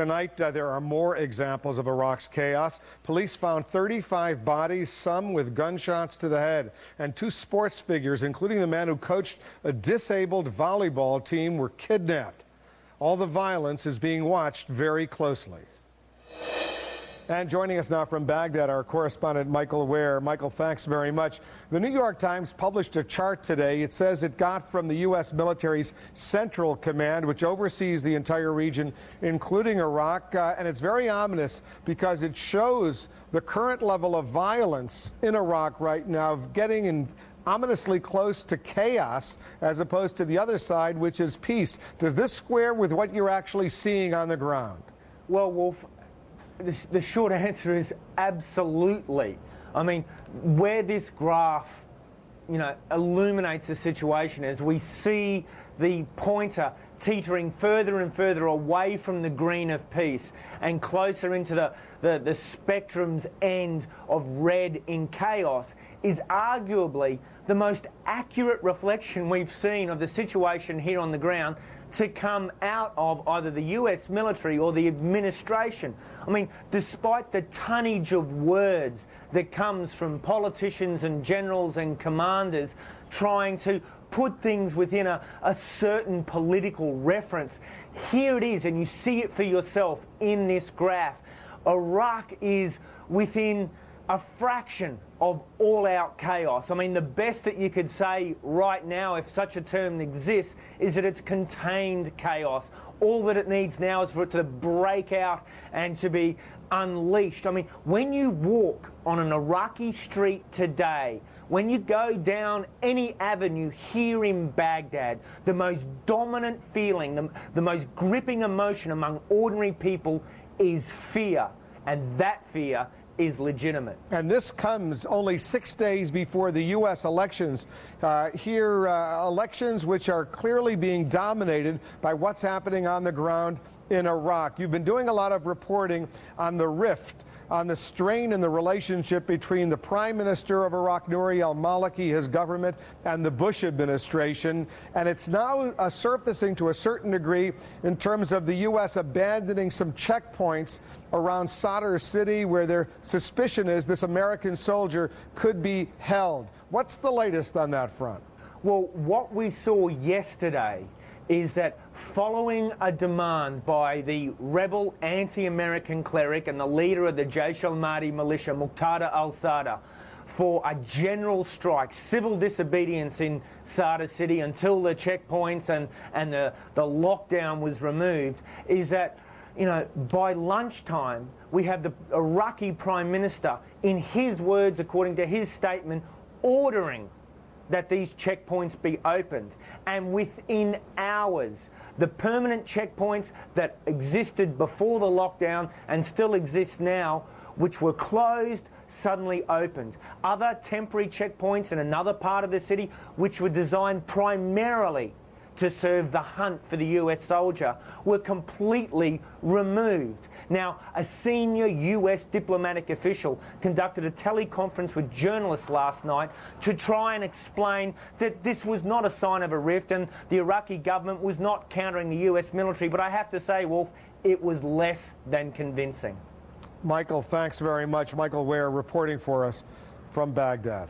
Tonight, there are more examples of Iraq's chaos. Police found 35 bodies, some with gunshots to the head. And 2 sports figures, including the man who coached a disabled volleyball team, were kidnapped. All the violence is being watched very closely. And joining us now from Baghdad, our correspondent Michael Ware. Michael, thanks very much. The New York Times published a chart today. It says it got from the U.S. military's Central Command, which oversees the entire region, including Iraq. And it's very ominous because it shows the current level of violence in Iraq right now, getting ominously close to chaos, as opposed to the other side, which is peace. Does this square with what you're actually seeing on the ground? Well, Wolf, the short answer is absolutely. I mean, where this graph, illuminates the situation as we see the pointer teetering further and further away from the green of peace and closer into the spectrum's end of red in chaos, is arguably the most accurate reflection we've seen of the situation here on the ground to come out of either the US military or the administration. I mean, despite the tonnage of words that comes from politicians and generals and commanders trying to put things within a certain political reference, here it is, and you see it for yourself in this graph. Iraq is within a fraction of all-out chaos. I mean, the best that you could say right now, if such a term exists, is that it's contained chaos. All that it needs now is for it to break out and to be unleashed. I mean, when you walk on an Iraqi street today, when you go down any avenue here in Baghdad, the most dominant feeling, the most gripping emotion among ordinary people is fear. And that fear is legitimate. And this comes only 6 days before the U.S. elections. Elections which are clearly being dominated by what's happening on the ground in Iraq. You've been doing a lot of reporting on the rift, on the strain in the relationship between the Prime Minister of Iraq, Nouri al-Maliki, his government, and the Bush administration. And it's now surfacing to a certain degree in terms of the U.S. abandoning some checkpoints around Sadr City where their suspicion is this American soldier could be held. What's the latest on that front? Well, what we saw yesterday is that following a demand by the rebel anti-American cleric and the leader of the Jaish al-Mahdi militia, Muqtada al-Sadr, for a general strike, civil disobedience in Sadr City until the checkpoints and the lockdown was removed, is that, by lunchtime, we have the Iraqi Prime Minister, in his words, according to his statement, ordering that these checkpoints be opened. And within hours, the permanent checkpoints that existed before the lockdown and still exist now, which were closed, suddenly opened. Other temporary checkpoints in another part of the city, which were designed primarily to serve the hunt for the US soldier, were completely removed. Now, a senior US diplomatic official conducted a teleconference with journalists last night to try and explain that this was not a sign of a rift and the Iraqi government was not countering the US military. But I have to say, Wolf, it was less than convincing. Michael, thanks very much. Michael Ware reporting for us from Baghdad.